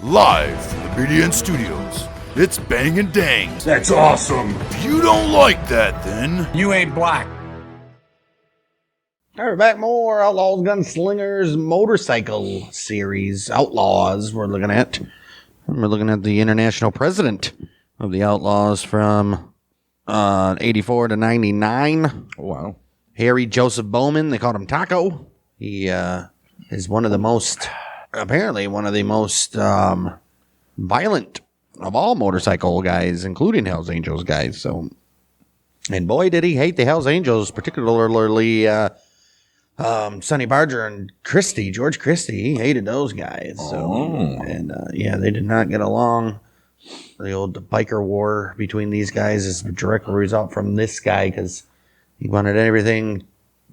Live from the BDN Studios, it's Bang and Dang. That's awesome. If you don't like that, then You ain't black. All right, back more Outlaws, Gunslingers motorcycle series. Outlaws we're looking at. We're looking at the international president of the Outlaws from 84 to 99. Wow. Harry Joseph Bowman. They called him Taco. He is one of the most violent of all motorcycle guys, including Hells Angels guys. So, and boy, did he hate the Hells Angels, particularly Sonny Barger and George Christie. He hated those guys. So, they did not get along. The old biker war between these guys is a direct result from this guy because he wanted everything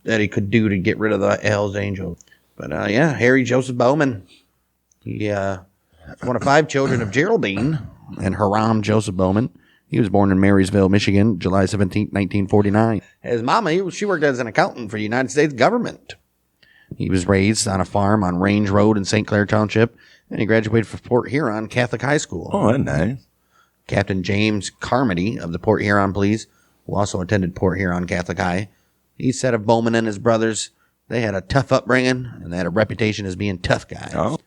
that he could do to get rid of the Hells Angels. But Harry Joseph Bowman. He one of 5 children of Geraldine and Hiram Joseph Bowman. He was born in Marysville, Michigan, July 17, 1949. His mama, she worked as an accountant for the United States government. He was raised on a farm on Range Road in St. Clair Township, and he graduated from Port Huron Catholic High School. Oh, that's nice. Captain James Carmody of the Port Huron Police, who also attended Port Huron Catholic High, he said of Bowman and his brothers, they had a tough upbringing, and they had a reputation as being tough guys. Oh.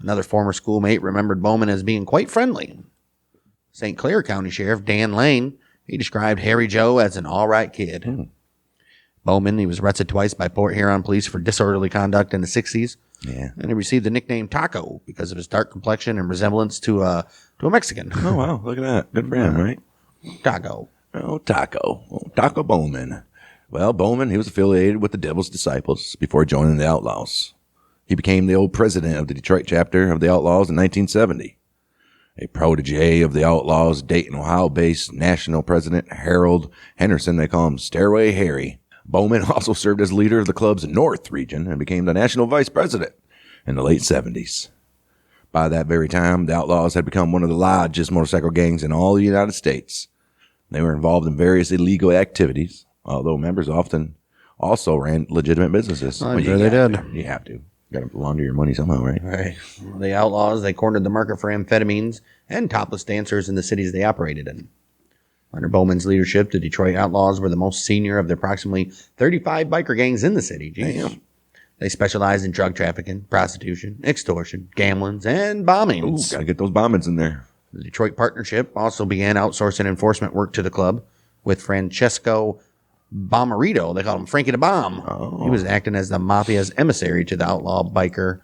Another former schoolmate remembered Bowman as being quite friendly. St. Clair County Sheriff Dan Lane, he described Harry Joe as an all-right kid. Bowman, he was arrested twice by Port Huron Police for disorderly conduct in the 60s. Yeah. And he received the nickname Taco because of his dark complexion and resemblance to a Mexican. Oh, wow. Look at that. Good for him, right? Taco. Oh, Taco. Oh, Taco Bowman. Well, Bowman, he was affiliated with the Devil's Disciples before joining the Outlaws. He became the old president of the Detroit chapter of the Outlaws in 1970. A protege of the Outlaws, Dayton, Ohio-based national president Harold Henderson, they call him Stairway Harry. Bowman also served as leader of the club's North region and became the national vice president in the late 70s. By that very time, the Outlaws had become one of the largest motorcycle gangs in all the United States. They were involved in various illegal activities, although members often also ran legitimate businesses. I'm sure they did. You have to. Got to launder your money somehow, right? Right. The Outlaws, they cornered the market for amphetamines and topless dancers in the cities they operated in. Under Bowman's leadership, the Detroit Outlaws were the most senior of the approximately 35 biker gangs in the city. Damn. They specialized in drug trafficking, prostitution, extortion, gambling, and bombings. Ooh, got to get those bombings in there. The Detroit Partnership also began outsourcing enforcement work to the club with Francesco Bomarito. They called him Frankie the Bomb. Oh. He was acting as the mafia's emissary to the outlaw biker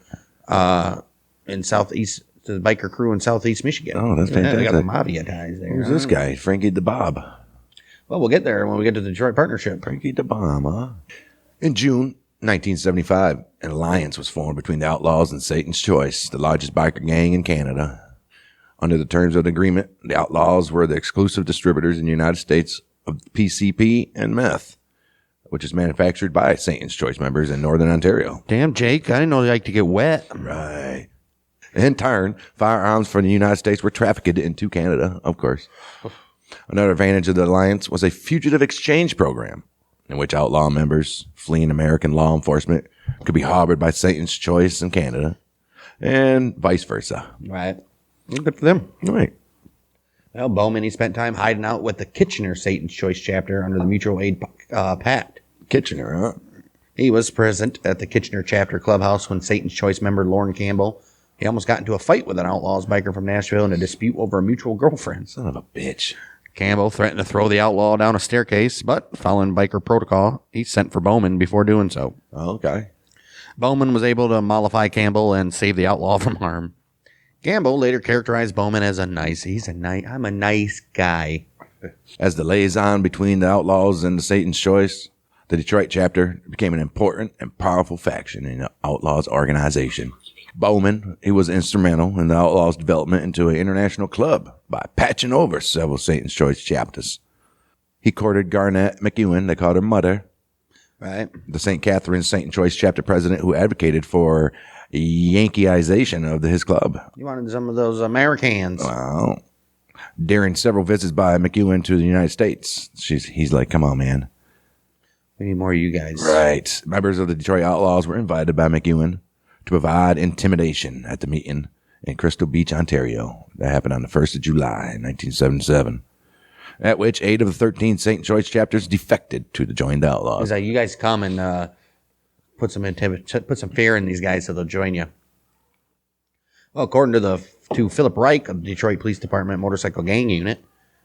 in southeast, to the biker crew in southeast Michigan. Oh, that's fantastic. They got the mafia ties there. Who's this guy? Frankie the Bob. Well, we'll get there when we get to the Detroit Partnership. Frankie the Bomb, huh? In June 1975, an alliance was formed between the Outlaws and Satan's Choice, the largest biker gang in Canada. Under the terms of the agreement, the Outlaws were the exclusive distributors in the United States of PCP and meth, which is manufactured by Satan's Choice members in Northern Ontario. Damn, Jake, I didn't know they like to get wet. Right. In turn, firearms from the United States were trafficked into Canada, of course. Another advantage of the alliance was a fugitive exchange program in which outlaw members fleeing American law enforcement could be harbored by Satan's Choice in Canada and vice versa. Right. Well, good for them. Right. Well, Bowman, he spent time hiding out with the Kitchener Satan's Choice chapter under the Mutual Aid Pact. Kitchener, huh? He was present at the Kitchener chapter clubhouse when Satan's Choice member Lauren Campbell, he almost got into a fight with an Outlaws biker from Nashville in a dispute over a mutual girlfriend. Son of a bitch. Campbell threatened to throw the outlaw down a staircase, but following biker protocol, he sent for Bowman before doing so. Oh, okay. Bowman was able to mollify Campbell and save the outlaw from harm. Campbell later characterized Bowman as I'm a nice guy. As the liaison between the Outlaws and the Satan's Choice, the Detroit chapter became an important and powerful faction in the Outlaws organization. Bowman, he was instrumental in the Outlaws' development into an international club by patching over several Satan's Choice chapters. He courted Garnett McEwen, they called her Mother, Right. the St. Catherine's Satan's Choice chapter president who advocated for Yankeeization of his club. You wanted some of those Americans. Well, during several visits by McEwen to the United States, he's like, come on, man. We need more of you guys. Right. Members of the Detroit Outlaws were invited by McEwen to provide intimidation at the meeting in Crystal Beach, Ontario. That happened on the 1st of July, 1977. At which 8 of the 13 St. Joyce chapters defected to the joined Outlaws. He's like, you guys come and put some fear in these guys so they'll join you. Well, according to Philip Reich of the Detroit Police Department Motorcycle Gang Unit,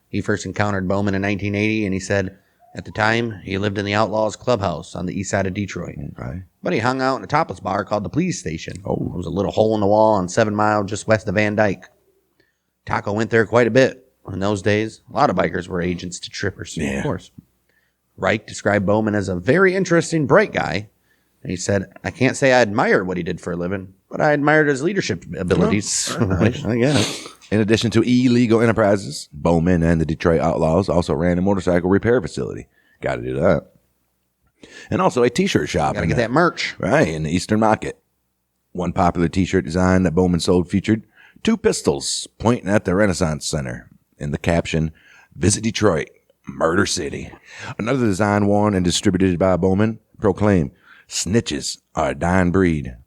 he first encountered Bowman in 1980, and he said at the time he lived in the Outlaws Clubhouse on the east side of Detroit. Right. But he hung out in a topless bar called the Police Station. Oh. It was a little hole in the wall on 7 Mile just west of Van Dyke. Taco went there quite a bit. In those days, a lot of bikers were agents to trippers, of course. Reich described Bowman as a very interesting, bright guy. And he said, I can't say I admired what he did for a living, but I admired his leadership abilities. I guess. In addition to illegal enterprises, Bowman and the Detroit Outlaws also ran a motorcycle repair facility. Got to do that. And also a t-shirt shop. Got to get that merch. Right, in the Eastern Market. One popular t-shirt design that Bowman sold featured 2 pistols pointing at the Renaissance Center in the caption, Visit Detroit, Murder City. Another design worn and distributed by Bowman proclaimed, Snitches are a dying breed,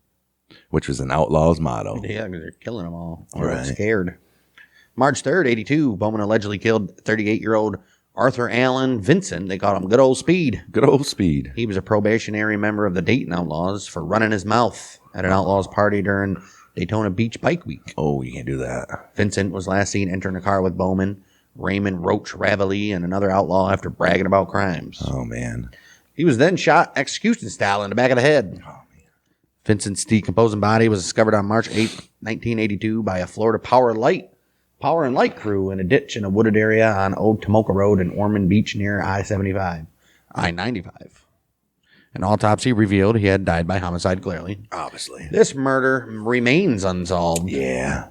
which was an Outlaw's motto. Yeah, because they're killing them all. Right. Scared. March 3rd, 82, Bowman allegedly killed 38-year-old Arthur Allen Vincent. They called him Good Old Speed. Good old Speed. He was a probationary member of the Dayton Outlaws for running his mouth at an Outlaws party during Daytona Beach Bike Week. Oh, you can't do that. Vincent was last seen entering a car with Bowman, Raymond Roach Ravelli, and another outlaw after bragging about crimes. Oh, man. He was then shot execution style in the back of the head. Vincent's decomposing body was discovered on March 8, 1982 by a Florida Power and Light crew in a ditch in a wooded area on Old Tomoka Road in Ormond Beach near I-95. I-95. An autopsy revealed he had died by homicide, clearly. Obviously. This murder remains unsolved. Yeah.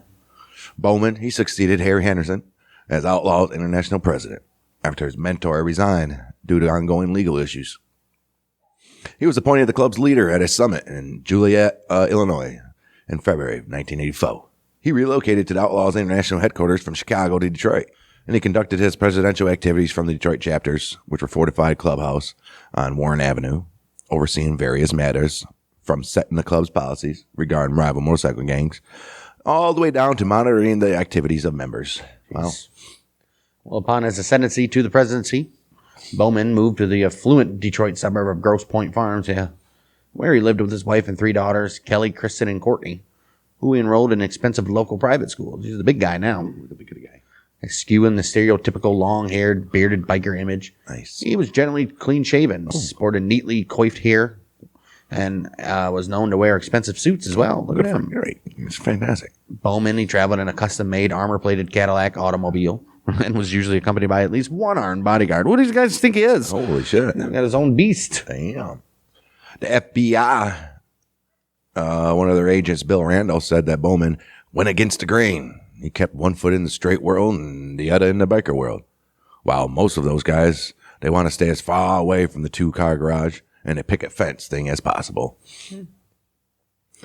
Bowman, he succeeded Harry Henderson as Outlaws International President after his mentor resigned due to ongoing legal issues. He was appointed the club's leader at a summit in Joliet, Illinois in February of 1984. He relocated to the Outlaws International headquarters from Chicago to Detroit, and he conducted his presidential activities from the Detroit chapters, which were fortified clubhouse on Warren Avenue, overseeing various matters from setting the club's policies regarding rival motorcycle gangs, all the way down to monitoring the activities of members. Wow. Well, upon his ascendancy to the presidency, Bowman moved to the affluent Detroit suburb of Grosse Pointe Farms, where he lived with his wife and 3 daughters, Kelly, Kristen, and Courtney, who he enrolled in expensive local private schools. He's the big guy now. The big guy. Eschewing the stereotypical long-haired, bearded biker image. Nice. He was generally clean-shaven, sported neatly coiffed hair, and was known to wear expensive suits as well. Look at him. Great. It's fantastic. Bowman, he traveled in a custom-made, armor-plated Cadillac automobile and was usually accompanied by at least one armed bodyguard. What do these guys think he is? Holy shit. He's got his own beast. Damn. The FBI, one of their agents, Bill Randall, said that Bowman went against the grain. He kept one foot in the straight world and the other in the biker world. While most of those guys, they want to stay as far away from the 2-car garage and the picket fence thing as possible.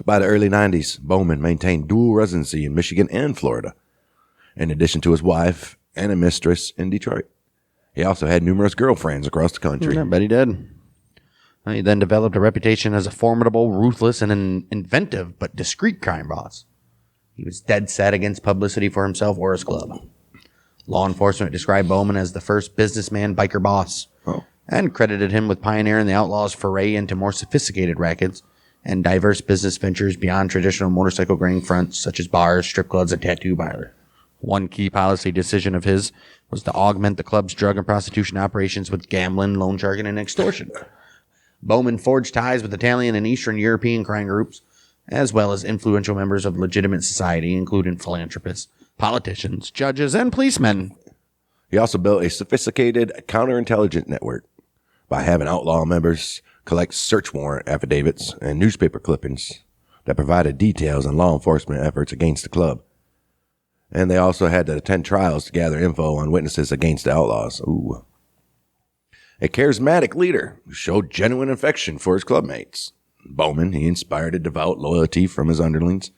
By the early 90s, Bowman maintained dual residency in Michigan and Florida, in addition to his wife and a mistress in Detroit. He also had numerous girlfriends across the country. I bet he did. He then developed a reputation as a formidable, ruthless, and an inventive but discreet crime boss. He was dead set against publicity for himself or his club. Law enforcement described Bowman as the first businessman biker boss and credited him with pioneering the Outlaws' foray into more sophisticated rackets and diverse business ventures beyond traditional motorcycle gang fronts such as bars, strip clubs, and tattoo parlor. One key policy decision of his was to augment the club's drug and prostitution operations with gambling, loan sharking, and extortion. Bowman forged ties with Italian and Eastern European crime groups, as well as influential members of legitimate society, including philanthropists, politicians, judges, and policemen. He also built a sophisticated counterintelligence network by having outlaw members collect search warrant affidavits and newspaper clippings that provided details on law enforcement efforts against the club. And they also had to attend trials to gather info on witnesses against the Outlaws. Ooh. A charismatic leader who showed genuine affection for his clubmates. Bowman, he inspired a devout loyalty from his underlings,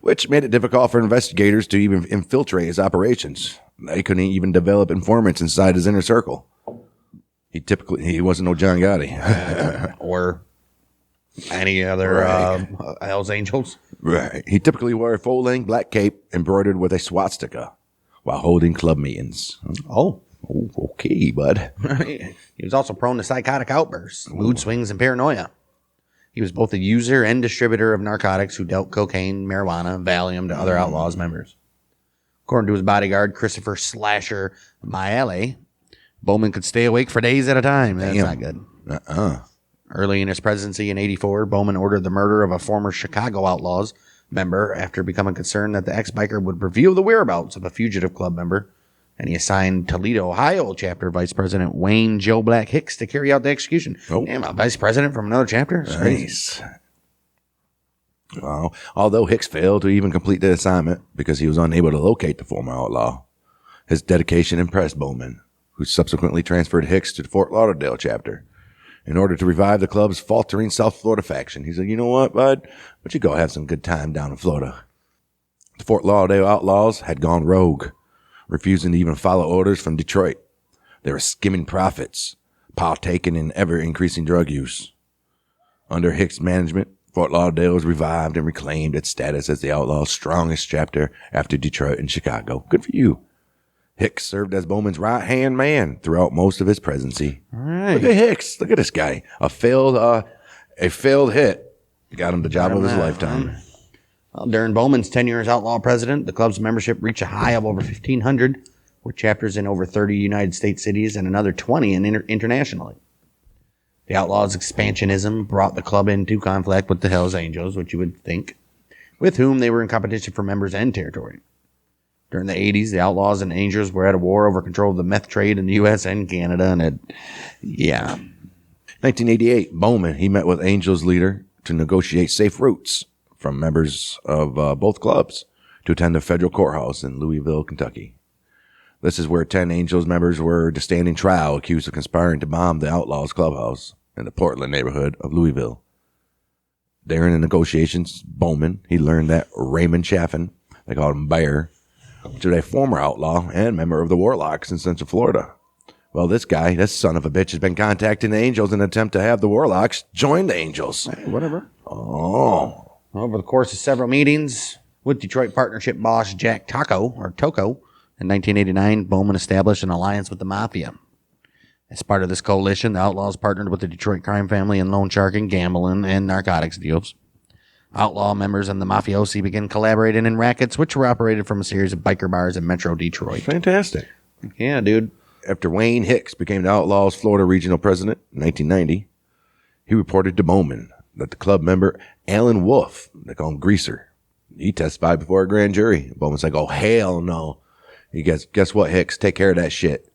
which made it difficult for investigators to even infiltrate his operations. They couldn't even develop informants inside his inner circle. He wasn't no John Gotti. Or any other Hells Angels. Right. He typically wore a full-length black cape embroidered with a swastika while holding club meetings. Oh, Okay, bud. he was also prone to psychotic outbursts, mood swings, and paranoia. He was both a user and distributor of narcotics who dealt cocaine, marijuana, Valium to other Outlaws members. According to his bodyguard, Christopher Slasher Maele, Bowman could stay awake for days at a time. That's not good. Early in his presidency in 1984, Bowman ordered the murder of a former Chicago Outlaws member after becoming concerned that the ex-biker would reveal the whereabouts of a fugitive club member, and he assigned Toledo, Ohio chapter vice president Wayne Joe Black Hicks to carry out the execution. Damn, a vice president from another chapter? That's nice. Well, although Hicks failed to even complete the assignment because he was unable to locate the former outlaw, his dedication impressed Bowman, who subsequently transferred Hicks to the Fort Lauderdale chapter in order to revive the club's faltering South Florida faction. He said, you know what, bud? But you go have some good time down in Florida. The Fort Lauderdale Outlaws had gone rogue, refusing to even follow orders from Detroit. They were skimming profits, partaking in ever-increasing drug use. Under Hicks' management, Fort Lauderdale was revived and reclaimed its status as the Outlaws' strongest chapter after Detroit and Chicago. Good for you. Hicks served as Bowman's right-hand man throughout most of his presidency. All right. Look at Hicks. Look at this guy. A failed hit. Got him the job of his lifetime. Well, during Bowman's tenure as outlaw president, the club's membership reached a high of over 1,500, with chapters in over 30 United States cities and another 20 internationally. The Outlaws' expansionism brought the club into conflict with the Hells Angels, which you would think, with whom they were in competition for members and territory. During the 80s, the Outlaws and Angels were at a war over control of the meth trade in the U.S. and Canada, and 1988, Bowman, he met with Angels leader to negotiate safe routes from members of both clubs to attend the federal courthouse in Louisville, Kentucky. This is where 10 Angels members were to stand in trial accused of conspiring to bomb the Outlaws clubhouse in the Portland neighborhood of Louisville. During the negotiations, Bowman, he learned that Raymond Chaffin, they called him Bear, which was a former outlaw and member of the Warlocks in Central Florida. Well, this guy, this son of a bitch, has been contacting the Angels in an attempt to have the Warlocks join the Angels. Hey, whatever. Oh. Over the course of several meetings with Detroit partnership boss Jack Tocco, in 1989, Bowman established an alliance with the Mafia. As part of this coalition, the Outlaws partnered with the Detroit crime family in loan sharking, gambling, and narcotics deals. Outlaw members and the mafiosi began collaborating in rackets, which were operated from a series of biker bars in Metro Detroit. Fantastic. Yeah, dude. After Wayne Hicks became the Outlaws' Florida regional president in 1990, he reported to Bowman that the club member Alan Wolf, they call him Greaser, he testified before a grand jury. Bowman's like, oh, hell no. He goes, guess what, Hicks? Take care of that shit.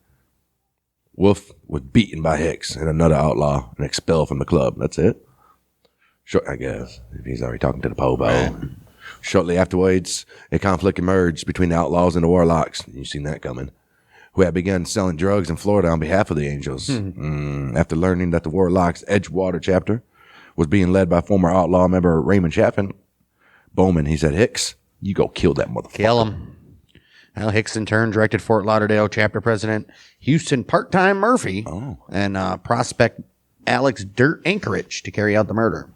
Wolf was beaten by Hicks and another outlaw and expelled from the club. That's it. Sure, I guess, if he's already talking to the Pobo. Right. Shortly afterwards, a conflict emerged between the Outlaws and the Warlocks. You've seen that coming. Who had begun selling drugs in Florida on behalf of the Angels. After learning that the Warlocks' Edgewater chapter was being led by former outlaw member Raymond Chaffin, Bowman, he said, Hicks, you go kill that motherfucker. Kill him. Well, Hicks in turn directed Fort Lauderdale chapter president Houston Part-Time Murphy and prospect Alex Dirt Anchorage to carry out the murder.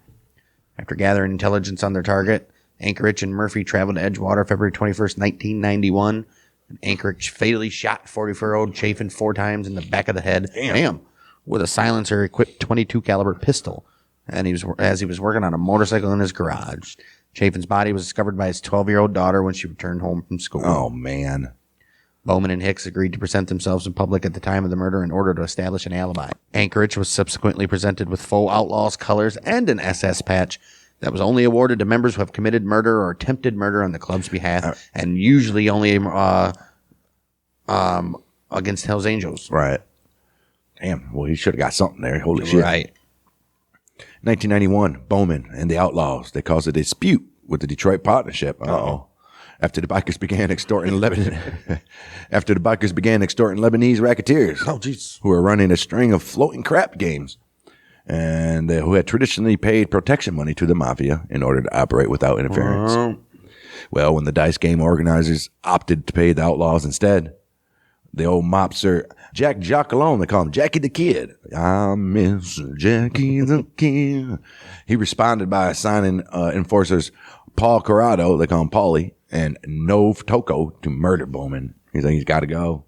After gathering intelligence on their target, Anchorage and Murphy traveled to Edgewater February 21st, 1991. And Anchorage fatally shot 44-year-old Chafin 4 times in the back of the head. Damn. With a silencer-equipped .22 caliber pistol. And he was working on a motorcycle in his garage. Chafin's body was discovered by his 12-year-old daughter when she returned home from school. Oh, man. Bowman and Hicks agreed to present themselves in public at the time of the murder in order to establish an alibi. Anchorage was subsequently presented with full Outlaws colors and an SS patch that was only awarded to members who have committed murder or attempted murder on the club's behalf, and usually only against Hells Angels. Right. Damn. Well, he should have got something there. Holy shit. Right. 1991, Bowman and the Outlaws, they caused a dispute with the Detroit partnership. After the bikers began extorting Lebanese racketeers, who were running a string of floating crap games, and who had traditionally paid protection money to the Mafia in order to operate without interference. Well, when the dice game organizers opted to pay the Outlaws instead, the old mobster Jack Jockalone, they call him Jackie the Kid. I miss Jackie the Kid. He responded by assigning enforcers Paul Corrado, they call him Paulie, and Nove Toko to murder Bowman. He's like, he's got to go.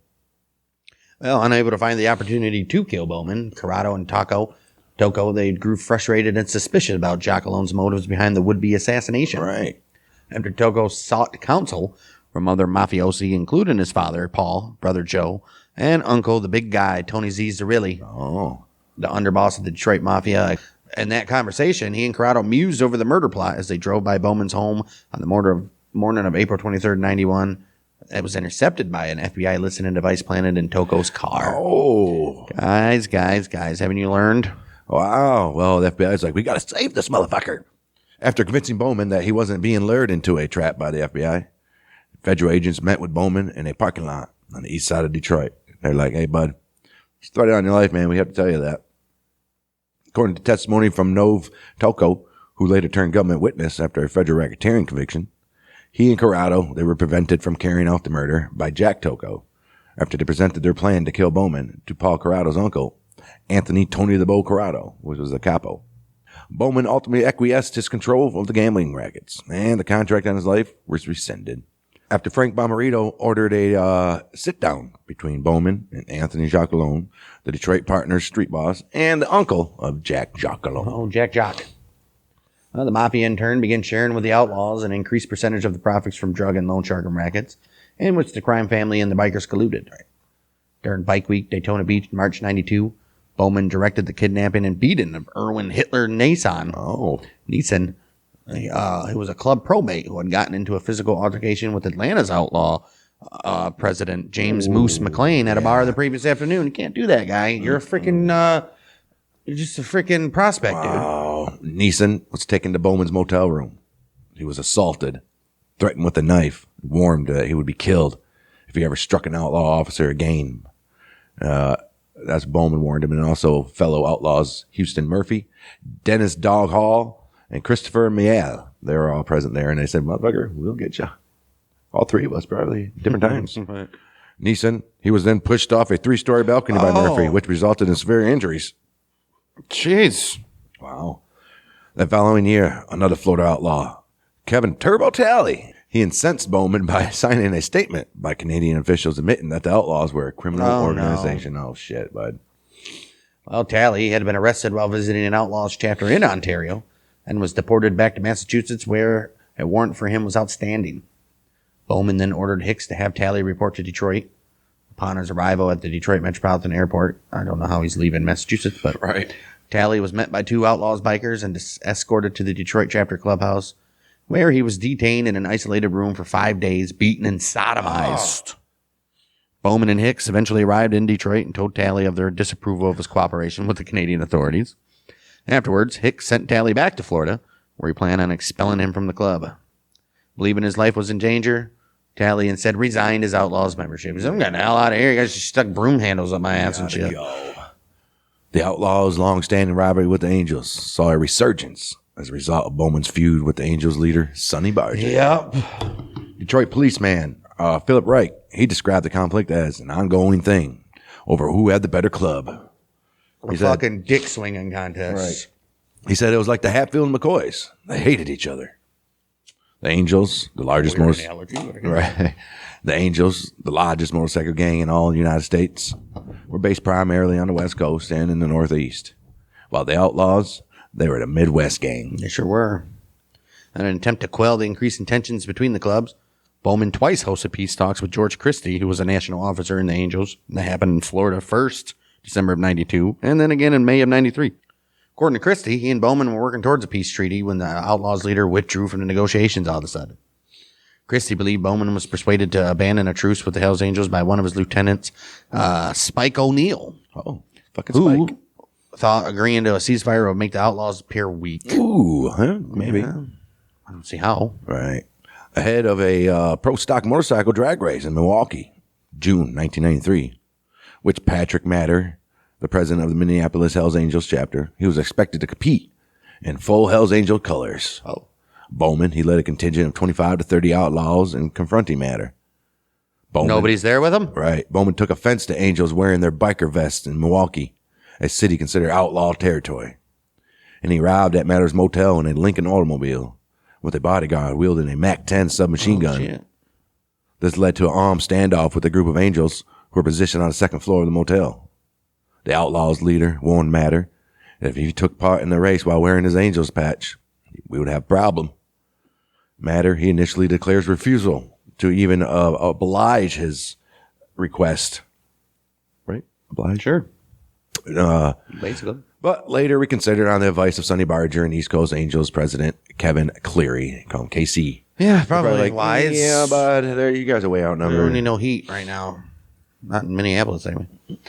Well, unable to find the opportunity to kill Bowman, Corrado and Toko, they grew frustrated and suspicious about Jockalone's motives behind the would-be assassination. Right. After Toko sought counsel from other mafiosi, including his father, Paul, brother Joe, and uncle, the big guy, Tony Z. Zerilli, the underboss of the Detroit Mafia. In that conversation, he and Corrado mused over the murder plot as they drove by Bowman's home on the morning of April 23rd, 91. It was intercepted by an FBI listening device planted in Toko's car. Oh. Guys, haven't you learned? Wow. Well, the FBI's like, we got to save this motherfucker. After convincing Bowman that he wasn't being lured into a trap by the FBI, federal agents met with Bowman in a parking lot on the east side of Detroit. They're like, hey, bud, it's threat on your life, man. We have to tell you that. According to testimony from Nove Toko, who later turned government witness after a federal racketeering conviction, he and Corrado, they were prevented from carrying out the murder by Jack Toko after they presented their plan to kill Bowman to Paul Corrado's uncle, Anthony Tony the Bow Corrado, which was the capo. Bowman ultimately acquiesced his control of the gambling rackets, and the contract on his life was rescinded. After Frank Bomarito ordered a sit-down between Bowman and Anthony Jockalone, the Detroit partner's street boss, and the uncle of Jack Jockalone. Oh, Jack Jock. Well, the Mafia in turn began sharing with the Outlaws an increased percentage of the profits from drug and loan sharking rackets, in which the crime family and the bikers colluded. During Bike Week, Daytona Beach, March 92, Bowman directed the kidnapping and beating of Erwin Hitler Nason. Neeson. He was a club probate who had gotten into a physical altercation with Atlanta's outlaw president, James Moose McLean, at a bar the previous afternoon. You can't do that, guy. You're a freaking... You're just a freaking prospect, dude. Wow. Neeson was taken to Bowman's motel room. He was assaulted, threatened with a knife, warned that he would be killed if he ever struck an outlaw officer again. That's Bowman warned him, and also fellow outlaws Houston Murphy, Dennis Dog Hall, and Christopher Miel. They were all present there, and they said, motherfucker, we'll get you. All three of us, probably, different times. Right. Neeson, he was then pushed off a 3-story balcony by Murphy, which resulted in severe injuries. Jeez. Wow. That following year, another Florida outlaw, Kevin Turbo Talley, he incensed Bowman by signing a statement by Canadian officials admitting that the Outlaws were a criminal organization. No. Oh, shit, bud. Well, Talley had been arrested while visiting an Outlaws chapter in Ontario and was deported back to Massachusetts, where a warrant for him was outstanding. Bowman then ordered Hicks to have Talley report to Detroit. Upon his arrival at the Detroit Metropolitan Airport, I don't know how he's leaving Massachusetts, but Talley was met by 2 Outlaws bikers and escorted to the Detroit chapter clubhouse, where he was detained in an isolated room for 5 days, beaten and sodomized. Bowman and Hicks eventually arrived in Detroit and told Talley of their disapproval of his cooperation with the Canadian authorities. Afterwards, Hicks sent Talley back to Florida, where he planned on expelling him from the club. Believing his life was in danger, Talley instead resigned his Outlaws membership. He said, I'm getting the hell out of here. You guys just stuck broom handles up my ass and shit. The Outlaws' long-standing rivalry with the Angels saw a resurgence as a result of Bowman's feud with the Angels leader, Sonny Barger. Yep. Detroit policeman Philip Wright, he described the conflict as an ongoing thing over who had the better club. A fucking dick swinging contest. Right. He said it was like the Hatfield and McCoys. They hated each other. The Angels, the largest motorcycle gang in all the United States, were based primarily on the West Coast and in the Northeast, while the Outlaws, they were the Midwest gang. They sure were. In an attempt to quell the increasing tensions between the clubs, Bowman twice hosted peace talks with George Christie, who was a national officer in the Angels. That happened in Florida first, December of 92, and then again in May of 93. According to Christie, he and Bowman were working towards a peace treaty when the Outlaws leader withdrew from the negotiations all of a sudden. Christie believed Bowman was persuaded to abandon a truce with the Hells Angels by one of his lieutenants, Spike O'Neill. Oh, fucking Spike. Who thought agreeing to a ceasefire would make the Outlaws appear weak. Ooh, maybe. Yeah. I don't see how. Right. Ahead of a pro stock motorcycle drag race in Milwaukee, June 1993, which Patrick Matter, the president of the Minneapolis Hells Angels chapter, he was expected to compete in full Hells Angel colors. Bowman, he led a contingent of 25 to 30 outlaws in confronting Matter. Bowman, Nobody's there with him? right. Bowman took offense to Angels wearing their biker vests in Milwaukee, a city considered outlaw territory. And he arrived at Matter's motel in a Lincoln automobile with a bodyguard wielding a MAC-10 submachine gun. Shit. This led to an armed standoff with a group of Angels who were positioned on the second floor of the motel. The Outlaws leader warned Matter that if he took part in the race while wearing his Angels patch, we would have a problem. Matter, he initially declares refusal to even oblige his request. Right? Oblige? Sure. Basically. But later reconsidered on the advice of Sonny Barger and East Coast Angels president Kevin Cleary. Call him KC. Yeah, probably wise. Yeah, but there you guys are way We outnumbered. don't need no heat right now. Not in Minneapolis, anyway.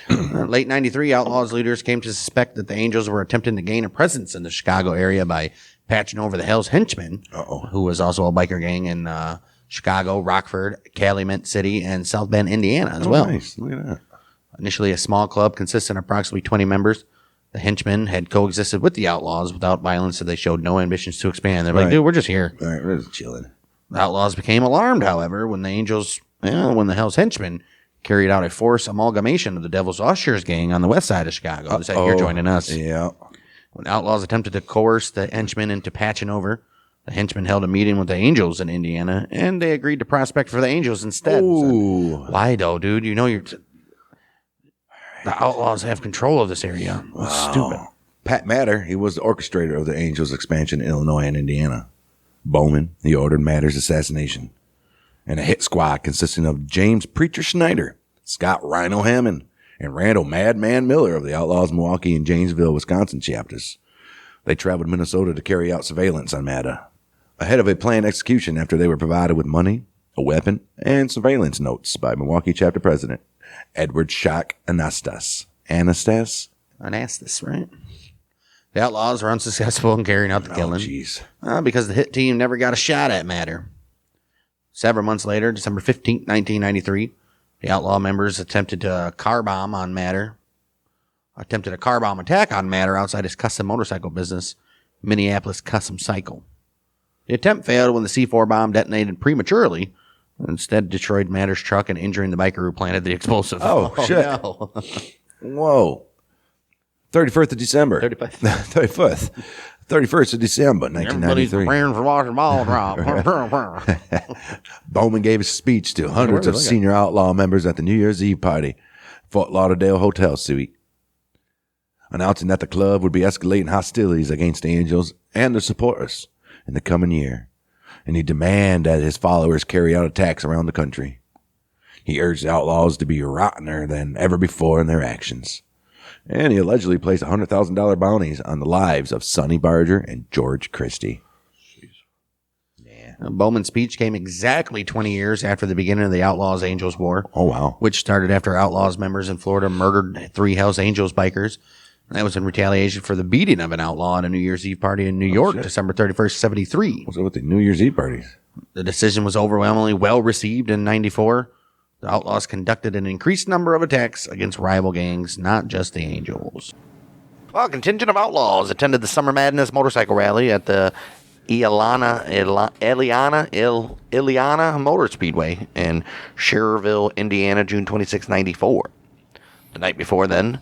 Late 93, Outlaws leaders came to suspect that the Angels were attempting to gain a presence in the Chicago area by patching over the Hell's Henchmen, who was also a biker gang in Chicago, Rockford, Calumet City, and South Bend, Indiana as well. Nice. Look at that. Initially a small club consisting of approximately 20 members, the Henchmen had coexisted with the Outlaws without violence, so they showed no ambitions to expand. They're like, dude, we're just here. All right, we're just chilling. The Outlaws became alarmed, however, when the Angels, when the Hell's Henchmen carried out a forced amalgamation of the Devil's Ushers gang on the west side of Chicago. They said, you're joining us. Yeah. When Outlaws attempted to coerce the Henchmen into patching over, the Henchmen held a meeting with the Angels in Indiana, and they agreed to prospect for the Angels instead. Ooh. So, why, though, dude? You know the Outlaws have control of this area. That's stupid. Pat Matter, he was the orchestrator of the Angels' expansion in Illinois and Indiana. Bowman, he ordered Matter's assassination. And a hit squad consisting of James Preacher Schneider, Scott Rhino Hammond, and Randall Madman Miller of the Outlaws Milwaukee and Janesville, Wisconsin chapters. They traveled to Minnesota to carry out surveillance on Matter, ahead of a planned execution after they were provided with money, a weapon, and surveillance notes by Milwaukee chapter president Edward Shock Anastas, right? The Outlaws were unsuccessful in carrying out the killing. Jeez. Because the hit team never got a shot at Matter. Several months later, December 15th, 1993, the Outlaw members attempted a car bomb attack on Matter outside his custom motorcycle business, Minneapolis Custom Cycle. The attempt failed when the C4 bomb detonated prematurely, instead destroyed Matter's truck and injuring the biker who planted the explosive. Oh shit. No. Whoa. 31st of December. 35th. 31st of December, Everybody's 1993. praying for watching ball drop. Bowman gave a speech to hundreds of senior outlaw members at the New Year's Eve party, Fort Lauderdale Hotel Suite, announcing that the club would be escalating hostilities against the Angels and their supporters in the coming year, and he demanded that his followers carry out attacks around the country. He urged the Outlaws to be rottener than ever before in their actions. And he allegedly placed $100,000 bounties on the lives of Sonny Barger and George Christie. Bowman's speech came exactly 20 years after the beginning of the Outlaws-Angels War. Oh, wow. Which started after Outlaws members in Florida murdered 3 Hells Angels bikers. And that was in retaliation for the beating of an outlaw at a New Year's Eve party in New York, December 31st, 73. What's up with the New Year's Eve parties? The decision was overwhelmingly well received in 94. The Outlaws conducted an increased number of attacks against rival gangs, not just the Angels. Well, a contingent of outlaws attended the Summer Madness motorcycle rally at the Ileana Motor Speedway in Schererville, Indiana, June 26, 94. The night before then,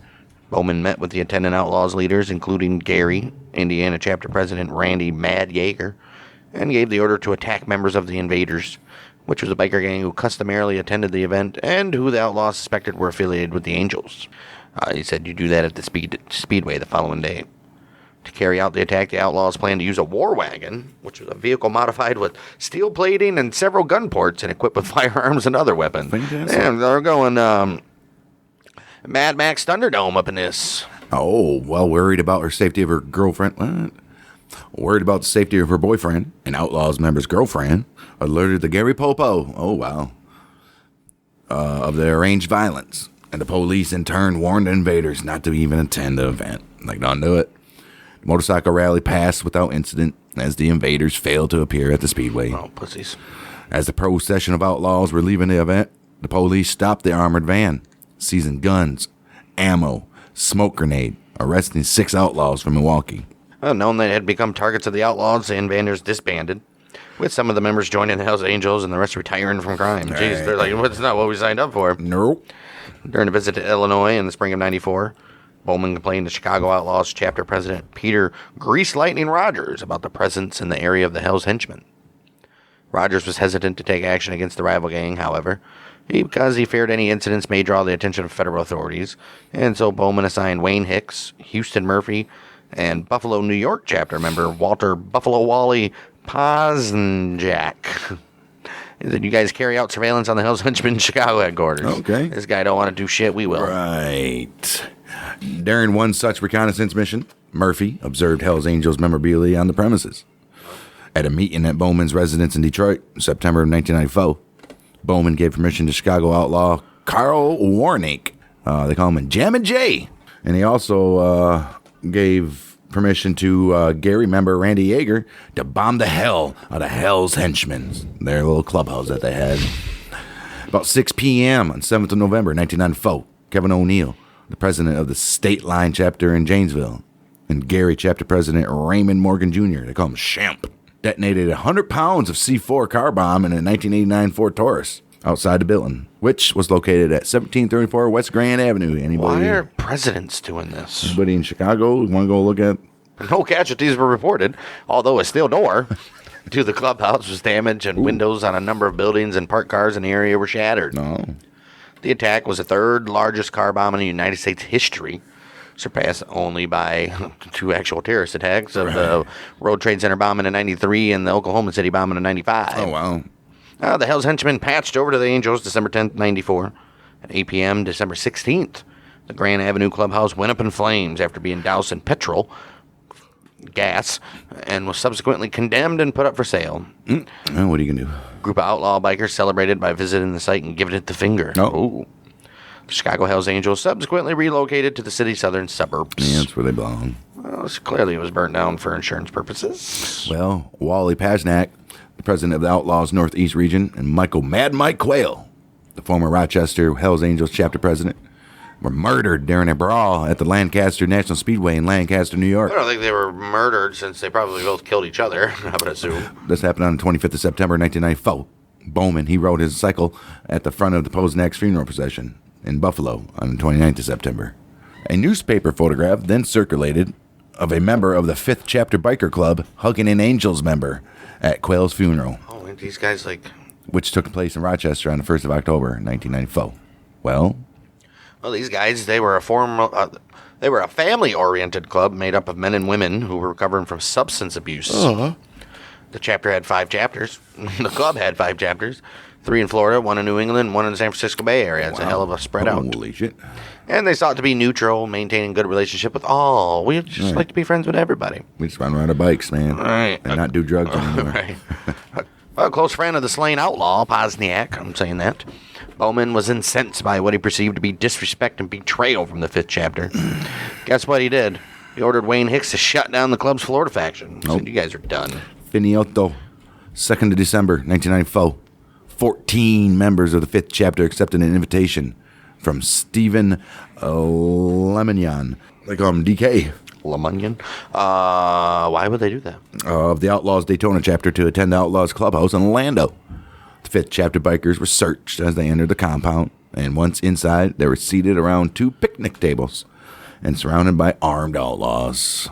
Bowman met with the attendant outlaws leaders, including Gary, Indiana chapter president Randy Mad Yeager, and gave the order to attack members of the Invaders, which was a biker gang who customarily attended the event and who the Outlaws suspected were affiliated with the Angels. He said you do that at the Speedway the following day. To carry out the attack, the Outlaws planned to use a war wagon, which was a vehicle modified with steel plating and several gun ports and equipped with firearms and other weapons. Fantastic. And they're going Mad Max Thunderdome up in this. Oh, well, worried about her safety of her girlfriend. What? Worried about the safety of her boyfriend, an Outlaws member's girlfriend, alerted the Gary Popo, of the arranged violence. And the police, in turn, warned the invaders not to even attend the event. Like, don't do it. The motorcycle rally passed without incident as the invaders failed to appear at the speedway. Oh, pussies. As the procession of outlaws were leaving the event, the police stopped the armored van, seizing guns, ammo, smoke grenade, arresting 6 outlaws from Milwaukee. Knowing they had become targets of the Outlaws, the invaders disbanded. With some of the members joining the Hells Angels and the rest retiring from crime. Jeez, they're like, that's not what we signed up for. Nope. During a visit to Illinois in the spring of 94, Bowman complained to Chicago Outlaws chapter president Peter Grease Lightning Rogers about the presence in the area of the Hells Henchmen. Rogers was hesitant to take action against the rival gang, however, because he feared any incidents may draw the attention of federal authorities, and so Bowman assigned Wayne Hicks, Houston Murphy, and Buffalo, New York chapter member Walter Buffalo Wally Posnjak. He said, you guys carry out surveillance on the Hells Henchmen Chicago headquarters. Okay. This guy don't want to do shit, we will. Right. During one such reconnaissance mission, Murphy observed Hells Angels memorabilia on the premises. At a meeting at Bowman's residence in Detroit in September of 1994, Bowman gave permission to Chicago outlaw Carl Warnick. They call him Jammin' J. And he also gave permission to Gary member Randy Yeager to bomb the hell out of Hell's Henchmen, their little clubhouse that they had. About 6 p.m. on 7th of November 1994, Kevin O'Neill, the president of the State Line chapter in Janesville, and Gary chapter president Raymond Morgan Jr., they call him Champ, detonated 100 pounds of C4 car bomb in a 1989 Ford Taurus outside the building, which was located at 1734 West Grand Avenue. Why are presidents doing this? Anybody in Chicago want to go look at? No casualties were reported, although a steel door to the clubhouse was damaged and windows on a number of buildings and parked cars in the area were shattered. No. The attack was the third largest car bomb in the United States history, surpassed only by 2 actual terrorist attacks of the World Trade Center bombing in 93 and the Oklahoma City bombing in 95. Oh, wow. The Hells Henchmen patched over to the Angels December 10th, 94. At 8 p.m. December 16th, the Grand Avenue Clubhouse went up in flames after being doused in petrol gas and was subsequently condemned and put up for sale. Well, what are you going to do? A group of outlaw bikers celebrated by visiting the site and giving it the finger. Oh. The Chicago Hells Angels subsequently relocated to the city's southern suburbs. Yeah, that's where they belong. Well, clearly it was burnt down for insurance purposes. Well, Wally Pasnak, the president of the Outlaws Northeast region, and Michael Mad Mike Quayle, the former Rochester Hells Angels chapter president, were murdered during a brawl at the Lancaster National Speedway in Lancaster, New York. I don't think they were murdered since they probably both killed each other, I would assume. This happened on the 25th of September, 1994. Bowman, he rode his cycle at the front of the Posnak's funeral procession in Buffalo on the 29th of September. A newspaper photograph then circulated of a member of the 5th Chapter Biker Club hugging an Angels member at Quayle's funeral. Oh, and these guys which took place in Rochester on the 1st of October, 1994. Well, these guys, they were a family-oriented club made up of men and women who were recovering from substance abuse. The chapter had 5 chapters. The club had 5 chapters. 3 in Florida, 1 in New England, 1 in the San Francisco Bay Area. It's a hell of a spread out. Holy shit. And they sought to be neutral, maintaining good relationship with all. We just like to be friends with everybody. We just run around our bikes, man. Right. And not do drugs anymore. Right. A close friend of the slain outlaw, Posnjak, I'm saying that, Bowman was incensed by what he perceived to be disrespect and betrayal from the 5th chapter. Guess what he did? He ordered Wayne Hicks to shut down the club's Florida faction. Said, you guys are done. Finioto, 2nd of December, 1994. 14 members of the 5th chapter accepted an invitation from Stephen Lemonyan. They call him DK. Lemonyan? Why would they do that? Of the Outlaws Daytona chapter to attend the Outlaws Clubhouse in Orlando. The 5th chapter bikers were searched as they entered the compound, and once inside, they were seated around 2 picnic tables and surrounded by armed outlaws.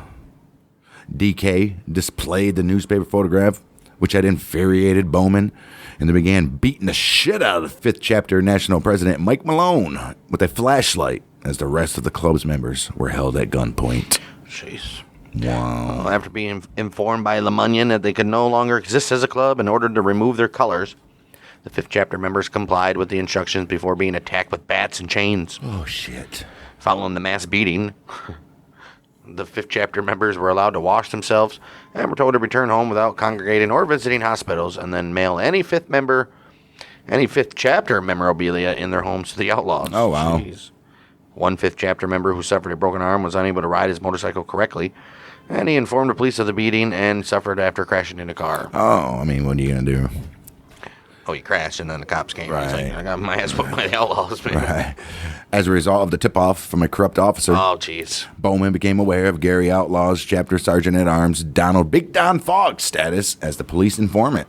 DK displayed the newspaper photograph, which had infuriated Bowman, and they began beating the shit out of the 5th chapter national president Mike Malone with a flashlight as the rest of the club's members were held at gunpoint. Jeez. Wow. Well, after being informed by Lemonyan that they could no longer exist as a club and ordered to remove their colors, the 5th chapter members complied with the instructions before being attacked with bats and chains. Oh, shit. Following the mass beating, the 5th chapter members were allowed to wash themselves and were told to return home without congregating or visiting hospitals, and then mail any 5th chapter memorabilia in their homes to the Outlaws. Oh, wow. Jeez. One 5th chapter member who suffered a broken arm was unable to ride his motorcycle correctly, and he informed the police of the beating and suffered after crashing in a car. Oh, I mean, what are you going to do? Oh, he crashed, and then the cops came. Right. He's like, I got my ass put by the Outlaws, man. Right. As a result of the tip-off from a corrupt officer, Oh, jeez. Bowman became aware of Gary Outlaw's chapter sergeant-at-arms Donald Big Don Fogg's status as the police informant,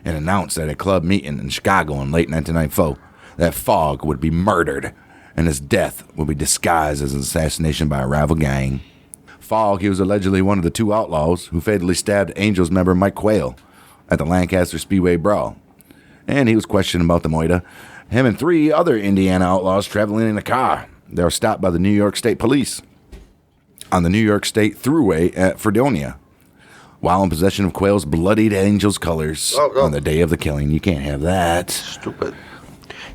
and announced at a club meeting in Chicago in late 1994 that Fogg would be murdered, and his death would be disguised as an assassination by a rival gang. Fogg, he was allegedly one of the two outlaws who fatally stabbed Angels member Mike Quayle at the Lancaster Speedway Brawl. And he was questioned about the moita. Him and 3 other Indiana outlaws traveling in a car. They were stopped by the New York State Police on the New York State Thruway at Fredonia while in possession of Quayle's bloodied Angels colors on the day of the killing. You can't have that. Stupid.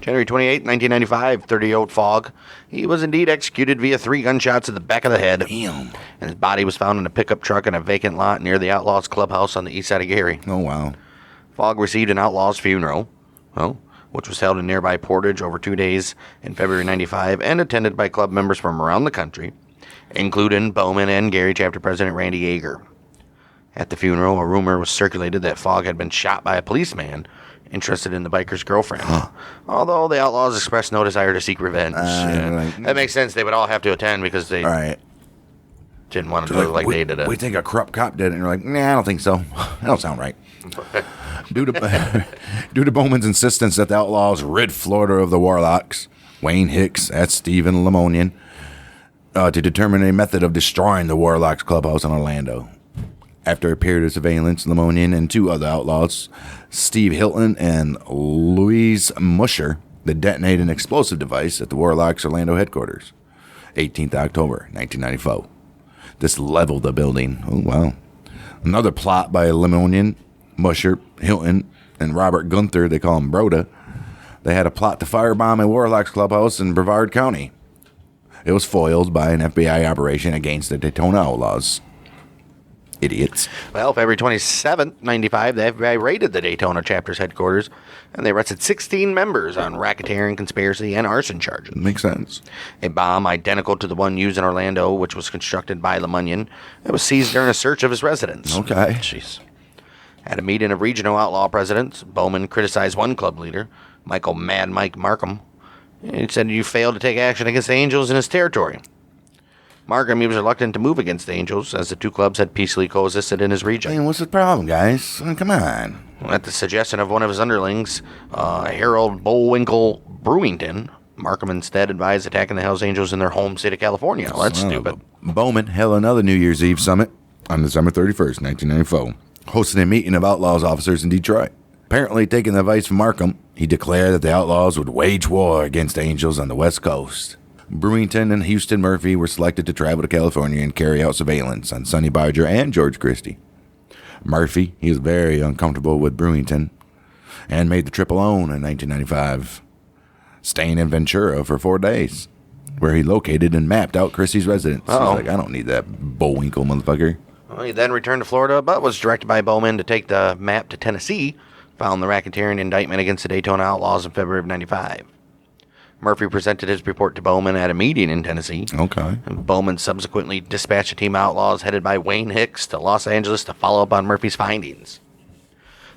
January 28, 1995, 30-year-old Fogg. He was indeed executed via 3 gunshots in the back of the head. Damn. And his body was found in a pickup truck in a vacant lot near the Outlaws Clubhouse on the east side of Gary. Oh, wow. Fogg received an Outlaws funeral, which was held in nearby Portage over 2 days in February 95 and attended by club members from around the country, including Bowman and Gary chapter president Randy Yeager. At the funeral, a rumor was circulated that Fogg had been shot by a policeman interested in the biker's girlfriend. Although the Outlaws expressed no desire to seek revenge. That makes sense. They would all have to attend because they didn't want to look like they did it. We think a corrupt cop did it. And you're like, nah, I don't think so. That don't sound right. Due to Bowman's insistence that the Outlaws rid Florida of the Warlocks, Wayne Hicks, that's Stephen Lemonian, to determine a method of destroying the Warlocks clubhouse in Orlando. After a period of surveillance, Lemonian and 2 other outlaws, Steve Hilton and Louise Musher, they detonated an explosive device at the Warlocks Orlando headquarters, 18th October, 1994. This leveled the building. Oh, wow. Another plot by Lemonian, Musher, Hilton, and Robert Gunther, they call him Broda. They had a plot to firebomb a Warlocks clubhouse in Brevard County. It was foiled by an FBI operation against the Daytona Outlaws. Idiots. Well, February 27, 95, the FBI raided the Daytona chapter's headquarters, and they arrested 16 members on racketeering, conspiracy, and arson charges. Makes sense. A bomb identical to the one used in Orlando, which was constructed by Lemonian, it was seized during a search of his residence. Okay. Jeez. At a meeting of regional outlaw presidents, Bowman criticized one club leader, Michael Mad Mike Markham. He said, "You failed to take action against the Angels in his territory." Markham, he was reluctant to move against the Angels, as the 2 clubs had peacefully coexisted in his region. Man, what's the problem, guys? Come on. At the suggestion of one of his underlings, Harold Bullwinkle Brewington, Markham instead advised attacking the Hells Angels in their home state of California. Well, that's stupid. Bowman held another New Year's Eve summit on December 31st, 1994, hosting a meeting of Outlaws officers in Detroit. Apparently, taking the advice from Markham, he declared that the Outlaws would wage war against the Angels on the West Coast. Brewington and Houston Murphy were selected to travel to California and carry out surveillance on Sonny Barger and George Christie. Murphy, he was very uncomfortable with Brewington and made the trip alone in 1995, staying in Ventura for 4 days, where he located and mapped out Christie's residence. He's like, I don't need that Bullwinkle motherfucker. Well, he then returned to Florida, but was directed by Bowman to take the map to Tennessee, found the racketeering indictment against the Daytona Outlaws in February of 95. Murphy presented his report to Bowman at a meeting in Tennessee. Okay. And Bowman subsequently dispatched a team of outlaws headed by Wayne Hicks to Los Angeles to follow up on Murphy's findings.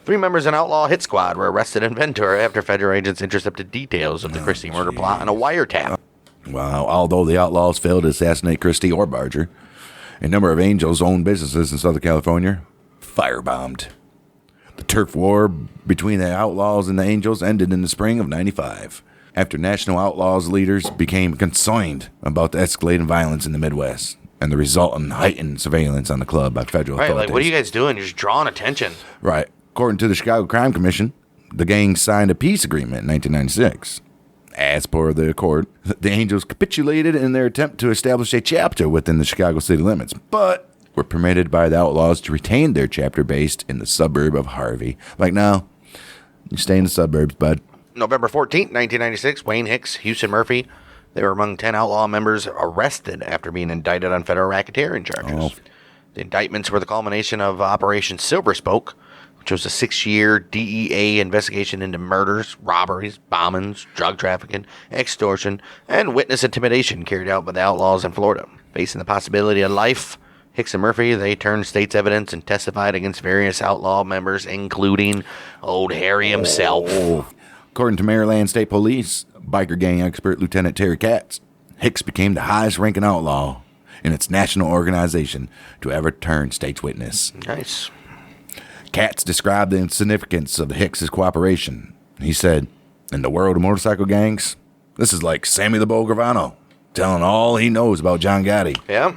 3 members of an outlaw hit squad were arrested in Ventura after federal agents intercepted details of the Christie murder plot on a wiretap. Wow. Although the Outlaws failed to assassinate Christie or Barger, a number of Angels owned businesses in Southern California firebombed. The turf war between the Outlaws and the Angels ended in the spring of 95. After National Outlaws leaders became concerned about the escalating violence in the Midwest and the resultant heightened surveillance on the club by federal authorities. Like, what are you guys doing? You're just drawing attention. Right. According to the Chicago Crime Commission, the gang signed a peace agreement in 1996. As per the accord, the Angels capitulated in their attempt to establish a chapter within the Chicago city limits, but were permitted by the Outlaws to retain their chapter based in the suburb of Harvey. Like, no, you stay in the suburbs, bud. November 14th, 1996, Wayne Hicks, Houston Murphy, they were among 10 outlaw members arrested after being indicted on federal racketeering charges. The indictments were the culmination of Operation Silver Spoke, which was a 6-year DEA investigation into murders, robberies, bombings, drug trafficking, extortion, and witness intimidation carried out by the outlaws in Florida. Facing the possibility of life, Hicks and Murphy, they turned state's evidence and testified against various outlaw members, including Old Harry himself. According to Maryland State Police, biker gang expert Lieutenant Terry Katz, Hicks became the highest-ranking outlaw in its national organization to ever turn state's witness. Nice. Katz described the significance of Hicks's cooperation. He said, in the world of motorcycle gangs, this is like Sammy the Bull Gravano telling all he knows about John Gotti. Yeah.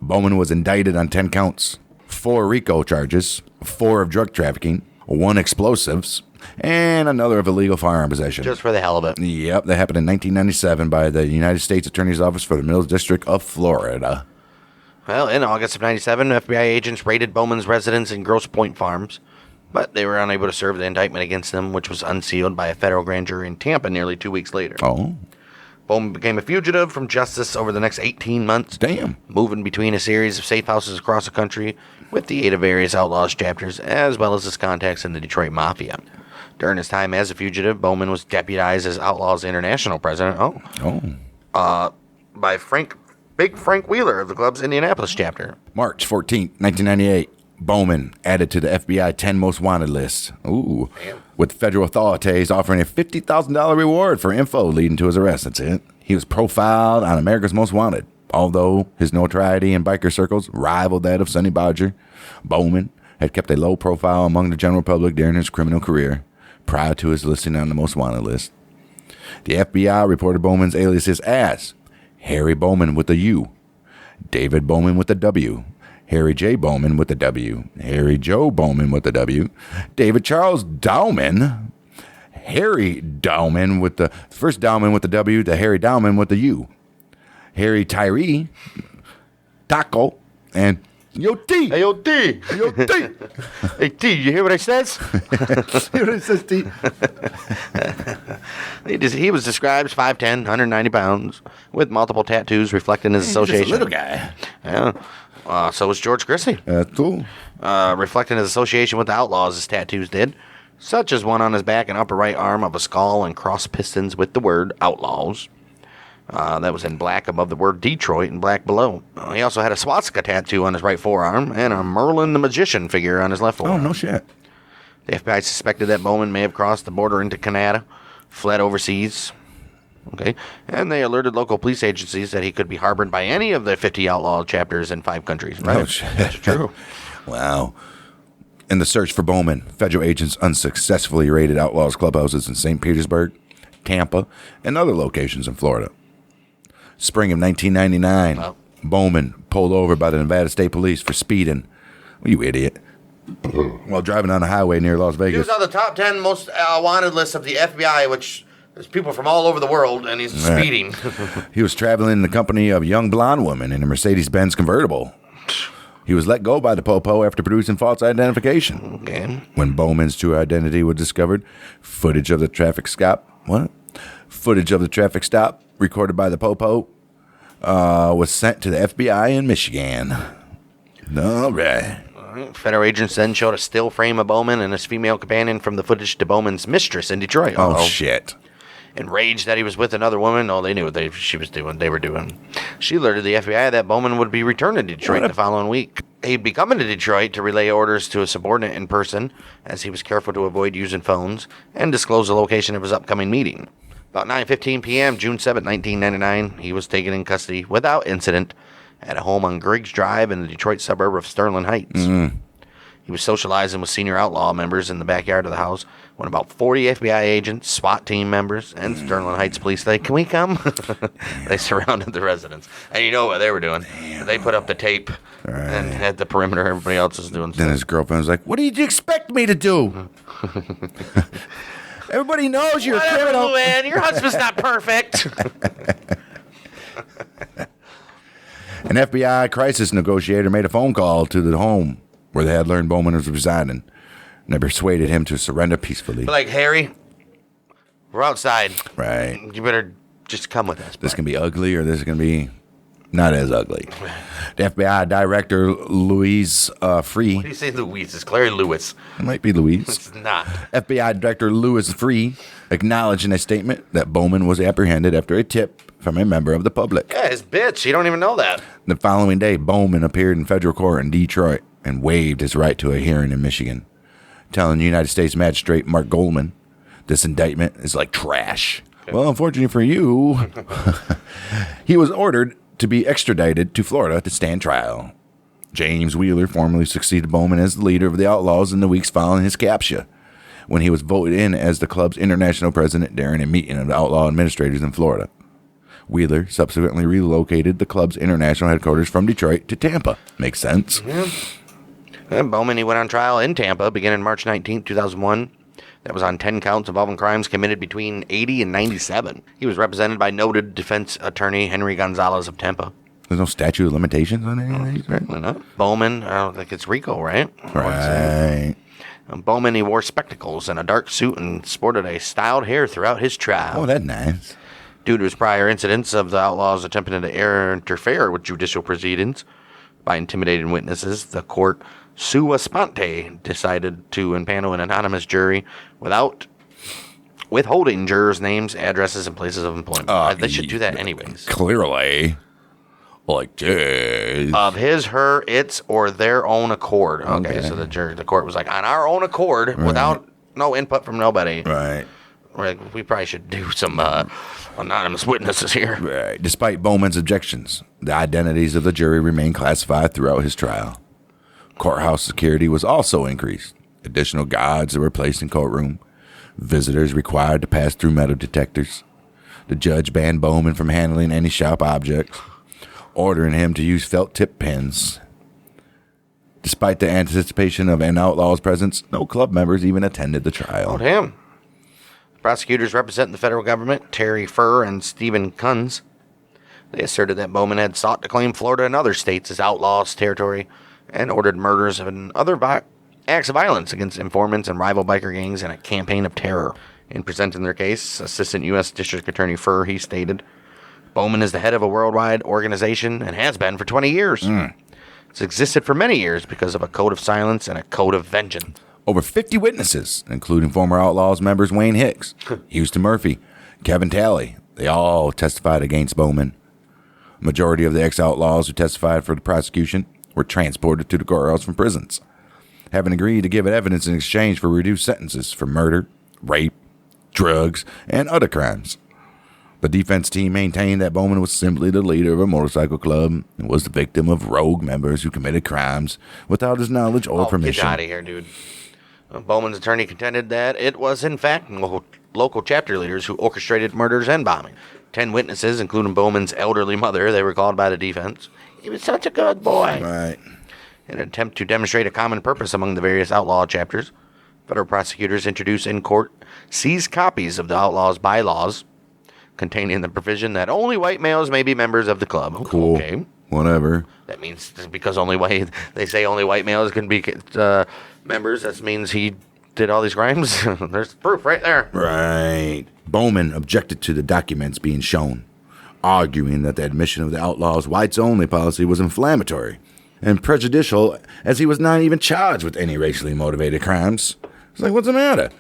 Bowman was indicted on 10 counts, 4 RICO charges, 4 of drug trafficking, 1 explosives, and another of illegal firearm possession. Just for the hell of it. Yep, that happened in 1997 by the United States Attorney's Office for the Middle District of Florida. Well, in August of 97, FBI agents raided Bowman's residence in Grosse Pointe Farms, but they were unable to serve the indictment against them, which was unsealed by a federal grand jury in Tampa nearly 2 weeks later. Oh. Bowman became a fugitive from justice over the next 18 months. Damn. Moving between a series of safe houses across the country with the aid of various Outlaws chapters, as well as his contacts in the Detroit Mafia. During his time as a fugitive, Bowman was deputized as Outlaws International president. By Big Frank Wheeler of the club's Indianapolis chapter. March 14, 1998. Bowman added to the FBI 10 most wanted list. Ooh. Damn. With federal authorities offering a $50,000 reward for info leading to his arrest. That's it. He was profiled on America's Most Wanted. Although his notoriety in biker circles rivaled that of Sonny Badger, Bowman had kept a low profile among the general public during his criminal career prior to his listing on the Most Wanted list. The FBI reported Bowman's aliases as Harry Bowman with a U, David Bowman with a W, Harry J. Bowman with a W, Harry Joe Bowman with a W, David Charles Dowman, Harry Dowman with the first Dowman with the W, the Harry Dowman with the U, Harry Tyree, Taco, and Yo T. Hey, yo, T. Yo T. Hey, T, you hear what I says? Hear what it says, T. He was described as 5'10", 190 pounds, with multiple tattoos reflecting his association. He's just a little guy. Yeah. So was George Christie. Cool. Reflecting his association with the Outlaws, his tattoos did, such as one on his back and upper right arm of a skull and cross pistons with the word Outlaws. That was in black above the word Detroit and black below. He also had a swastika tattoo on his right forearm and a Merlin the Magician figure on his left forearm. Oh, no shit. The FBI suspected that Bowman may have crossed the border into Canada, fled overseas. Okay, and they alerted local police agencies that he could be harbored by any of the 50 outlaw chapters in 5 countries. Right? Oh, shit. That's true. Wow. In the search for Bowman, federal agents unsuccessfully raided Outlaws clubhouses in St. Petersburg, Tampa, and other locations in Florida. Spring of 1999, Wow. Bowman pulled over by the Nevada State Police for speeding. Well, you idiot. While driving on a highway near Las He Vegas. was on the top 10 most wanted list of the FBI, which is people from all over the world, and he's speeding. He was traveling in the company of a young blonde woman in a Mercedes-Benz convertible. He was let go by the Popo after producing false identification. Okay. When Bowman's true identity was discovered, footage of the traffic stop recorded by the Popo was sent to the FBI in Michigan. All right. Federal agents then showed a still frame of Bowman and his female companion from the footage to Bowman's mistress in Detroit. Oh, shit. Enraged that he was with another woman, they knew what they were doing. She alerted the FBI that Bowman would be returned to Detroit the following week. He'd be coming to Detroit to relay orders to a subordinate in person, as he was careful to avoid using phones, and disclose the location of his upcoming meeting. About 9:15 p.m., June 7, 1999, he was taken in custody without incident at a home on Griggs Drive in the Detroit suburb of Sterling Heights. Mm-hmm. He was socializing with senior outlaw members in the backyard of the house when about 40 FBI agents, SWAT team members, and Sterling Heights police said, "Can we come?" They surrounded the residence. And you know what they were doing. Damn. They put up the tape and had the perimeter. Everybody else was doing stuff. Then his girlfriend was like, "What do you expect me to do?" Everybody knows you're a criminal. Man, your husband's not perfect. An FBI crisis negotiator made a phone call to the home where they had learned Bowman was residing, and they persuaded him to surrender peacefully. Like, Harry, we're outside. Right. You better just come with us. This can be ugly, or this is going to be Not as ugly. The FBI director, Louise Free. What do you say, Louise? It's Clary Lewis. It might be Louise. It's not. FBI Director Louis Free acknowledged in a statement that Bowman was apprehended after a tip from a member of the public. Yeah, his bitch. You don't even know that. The following day, Bowman appeared in federal court in Detroit and waived his right to a hearing in Michigan, telling United States Magistrate Mark Goldman, this indictment is like trash. Okay. Well, unfortunately for you, he was ordered to be extradited to Florida to stand trial. James Wheeler formally succeeded Bowman as the leader of the Outlaws in the weeks following his capture, when he was voted in as the club's international president during a meeting of the outlaw administrators in Florida. Wheeler subsequently relocated the club's international headquarters from Detroit to Tampa. Makes sense. Yeah. And Bowman, he went on trial in Tampa beginning March 19, 2001. That was on 10 counts involving crimes committed between 80 and 97. He was represented by noted defense attorney Henry Gonzalez of Tampa. There's no statute of limitations on anything? Certainly not. Bowman, I don't think it's Rico, right? Right. Bowman, he wore spectacles and a dark suit and sported a styled hair throughout his trial. Oh, that's nice. Due to his prior incidents of the Outlaws attempting to interfere with judicial proceedings by intimidating witnesses, the court sua sponte decided to impanel an anonymous jury without withholding jurors' names, addresses, and places of employment. They should do that anyways. Clearly. Like, geez. Of his, her, its, or their own accord. Okay, so the court was like, on our own accord, without no input from nobody. Right. We probably should do some anonymous witnesses here. Right. Despite Bowman's objections, the identities of the jury remained classified throughout his trial. Courthouse security was also increased. Additional guards were placed in courtroom. Visitors required to pass through metal detectors. The judge banned Bowman from handling any sharp objects, ordering him to use felt tip pens. Despite the anticipation of an outlaw's presence, no club members even attended the trial. Oh, damn. Prosecutors representing the federal government, Terry Furr and Stephen Kunz, they asserted that Bowman had sought to claim Florida and other states as outlaws' territory and ordered murders and other acts of violence against informants and rival biker gangs in a campaign of terror. In presenting their case, Assistant U.S. District Attorney Furr, he stated, Bowman is the head of a worldwide organization and has been for 20 years. It's existed for many years because of a code of silence and a code of vengeance. Over 50 witnesses, including former Outlaws members Wayne Hicks, Houston Murphy, Kevin Talley, they all testified against Bowman. Majority of the ex-outlaws who testified for the prosecution were transported to the courthouse from prisons, having agreed to give evidence in exchange for reduced sentences for murder, rape, drugs, and other crimes. The defense team maintained that Bowman was simply the leader of a motorcycle club and was the victim of rogue members who committed crimes without his knowledge or permission. Get out of here, dude. Bowman's attorney contended that it was, in fact, local chapter leaders who orchestrated murders and bombing. 10 witnesses, including Bowman's elderly mother, they were called by the defense. He was such a good boy. Right. In an attempt to demonstrate a common purpose among the various outlaw chapters, federal prosecutors introduced in court seized copies of the Outlaws' bylaws containing the provision that only white males may be members of the club. Cool. Okay. Whatever. That means because they say only white males can be members, that means he did all these crimes. There's proof right there. Right. Bowman objected to the documents being shown, arguing that the admission of the Outlaws' whites-only policy was inflammatory and prejudicial, as he was not even charged with any racially motivated crimes. It's like, what's the matter?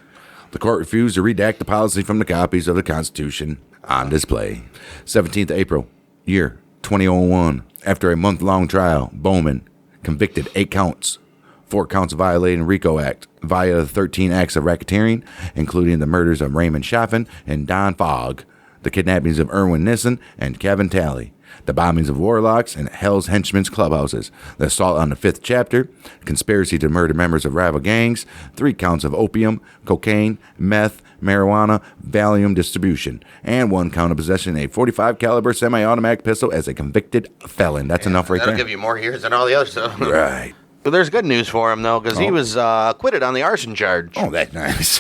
The court refused to redact the policy from the copies of the Constitution on display. 17th April, year 2001. After a month-long trial, Bowman convicted 8 counts, 4 counts violating RICO Act via the 13 acts of racketeering, including the murders of Raymond Chaffin and Don Fogg, the kidnappings of Erwin Nissen and Kevin Talley, the bombings of Warlocks and Hell's Henchmen's clubhouses, the assault on the 5th chapter, conspiracy to murder members of rival gangs, 3 counts of opium, cocaine, meth, marijuana, Valium distribution, and 1 count of possession of a .45 caliber semi-automatic pistol as a convicted felon. That's enough right there. That'll give you more years than all the other stuff. Right. But there's good news for him, though, because he was acquitted on the arson charge. Oh, that's nice.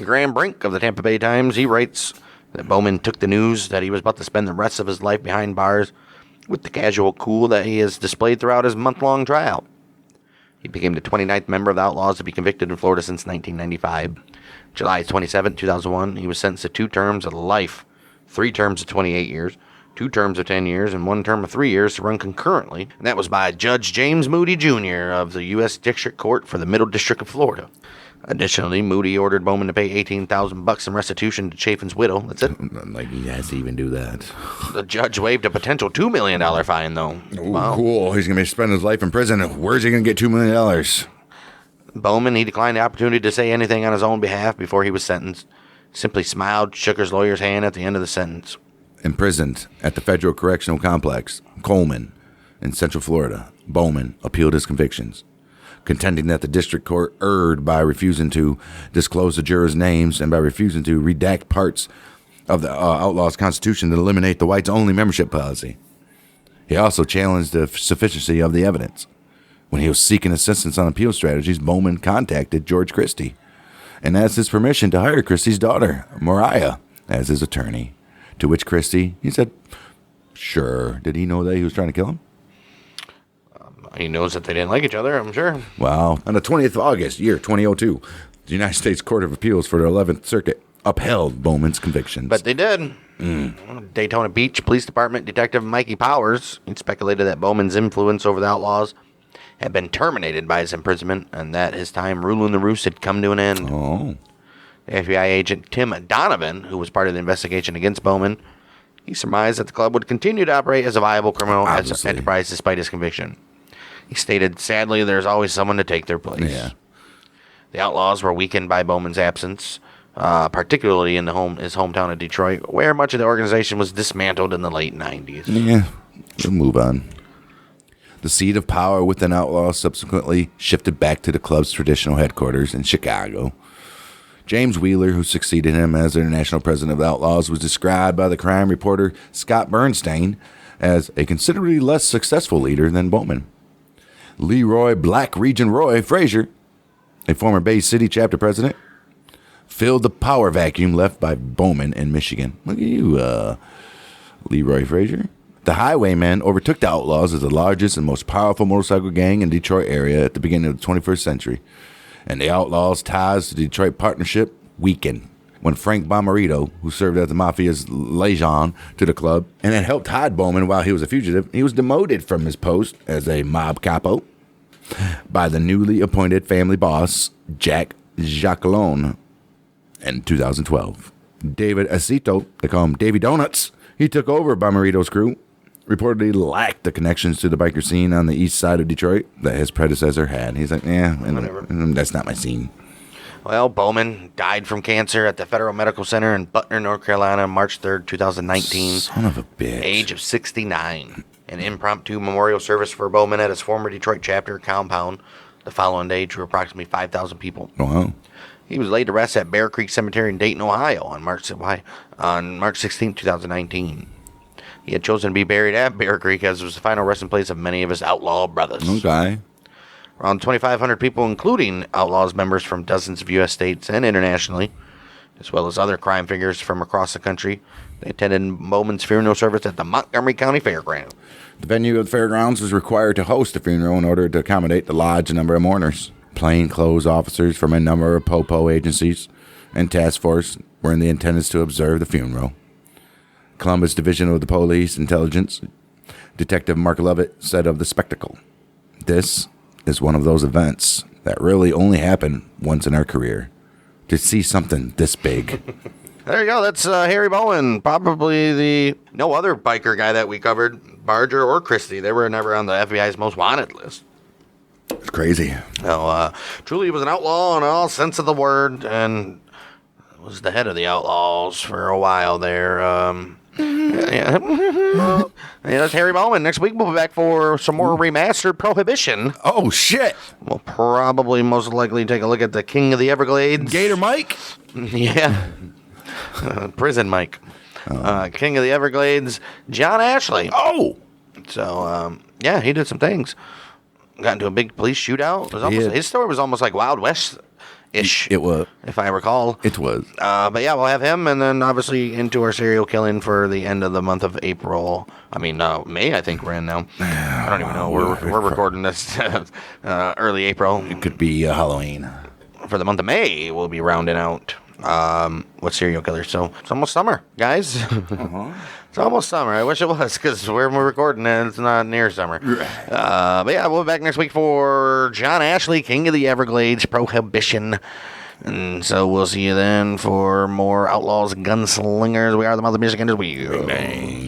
Graham Brink of the Tampa Bay Times, he writes that Bowman took the news that he was about to spend the rest of his life behind bars with the casual cool that he has displayed throughout his month-long trial. He became the 29th member of the Outlaws to be convicted in Florida since 1995. July 27, 2001, he was sentenced to 2 terms of life, 3 terms of 28 years, 2 terms of 10 years and 1 term of 3 years to run concurrently. And that was by Judge James Moody Jr. of the U.S. District Court for the Middle District of Florida. Additionally, Moody ordered Bowman to pay $18,000 in restitution to Chafin's widow. That's it. Like, he has to even do that. The judge waived a potential $2 million fine, though. Ooh, wow. Cool. He's going to be spending his life in prison. Where's he going to get $2 million? Bowman, he declined the opportunity to say anything on his own behalf before he was sentenced. Simply smiled, shook his lawyer's hand at the end of the sentence. Imprisoned at the Federal Correctional Complex, Coleman, in Central Florida, Bowman appealed his convictions, contending that the district court erred by refusing to disclose the jurors' names and by refusing to redact parts of the Outlaws Constitution to eliminate the whites-only membership policy. He also challenged the sufficiency of the evidence. When he was seeking assistance on appeal strategies, Bowman contacted George Christie and asked his permission to hire Christie's daughter, Mariah, as his attorney. To which Christie, he said, sure. Did he know that he was trying to kill him? He knows that they didn't like each other, I'm sure. Wow. On the 20th of August, year 2002, the United States Court of Appeals for the 11th Circuit upheld Bowman's convictions. But they did. Daytona Beach Police Department Detective Mikey Powers speculated that Bowman's influence over the Outlaws had been terminated by his imprisonment and that his time ruling the roost had come to an end. Oh. FBI agent Tim Donovan, who was part of the investigation against Bowman, he surmised that the club would continue to operate as a viable criminal enterprise despite his conviction. He stated, sadly, there's always someone to take their place. Yeah. The Outlaws were weakened by Bowman's absence, particularly in his hometown of Detroit, where much of the organization was dismantled in the late 90s. Yeah, we'll move on. The seat of power within Outlaws subsequently shifted back to the club's traditional headquarters in Chicago. James Wheeler, who succeeded him as international president of the Outlaws, was described by the crime reporter Scott Bernstein as a considerably less successful leader than Bowman. Leroy Black Region Roy Frazier, a former Bay City chapter president, filled the power vacuum left by Bowman in Michigan. Look at you, Leroy Frazier. The Highwaymen overtook the Outlaws as the largest and most powerful motorcycle gang in the Detroit area at the beginning of the 21st century. And the Outlaws' ties to the Detroit partnership weakened when Frank Bomarito, who served as the Mafia's liaison to the club and had helped hide Bowman while he was a fugitive, he was demoted from his post as a mob capo by the newly appointed family boss, Jack Jacquelone, in 2012. David Acito, they call him Davy Donuts, he took over Bomarito's crew, reportedly lacked the connections to the biker scene on the east side of Detroit that his predecessor had. He's like, whatever. That's not my scene. Well, Bowman died from cancer at the Federal Medical Center in Butner, North Carolina on March 3rd, 2019. Son of a bitch. Age of 69. An impromptu memorial service for Bowman at his former Detroit chapter compound the following day drew approximately 5,000 people. Wow. He was laid to rest at Bear Creek Cemetery in Dayton, Ohio on March 16, 2019. He had chosen to be buried at Bear Creek as it was the final resting place of many of his outlaw brothers. Okay. Around 2,500 people, including Outlaws members from dozens of U.S. states and internationally, as well as other crime figures from across the country, they attended Bowman's funeral service at the Montgomery County Fairground. The venue of the fairgrounds was required to host the funeral in order to accommodate the large number of mourners. Plainclothes officers from a number of POPO agencies and task force were in the attendance to observe the funeral. Columbus Division of the Police Intelligence, Detective Mark Lovett, said of the spectacle, "This is one of those events that really only happen once in our career. To see something this big." There you go. That's Harry Bowman. Probably no other biker guy that we covered, Barger or Christie. They were never on the FBI's most wanted list. It's crazy. No, truly he was an outlaw in all sense of the word and was the head of the Outlaws for a while there. Yeah, that's Harry Bowman. Next week we'll be back for some more remastered Prohibition. Oh, shit. We'll probably most likely take a look at the King of the Everglades. Gator Mike? Yeah. Prison Mike. King of the Everglades, John Ashley. Oh! So, yeah, he did some things. Got into a big police shootout. His story was almost like Wild West-ish. It was. If I recall. It was. But yeah, we'll have him, and then obviously into our serial killing for the end of the month of April. I mean, May, I think we're in now. I don't even know. We're recording this early April. It could be Halloween. For the month of May, we'll be rounding out What serial killer? So it's almost summer, guys. It's almost summer. I wish it was, because where we're recording it, it's not near summer. But yeah, we'll be back next week for John Ashley, King of the Everglades, Prohibition. And so we'll see you then for more Outlaws, Gunslingers. We are the Mother Music Industry. We bang.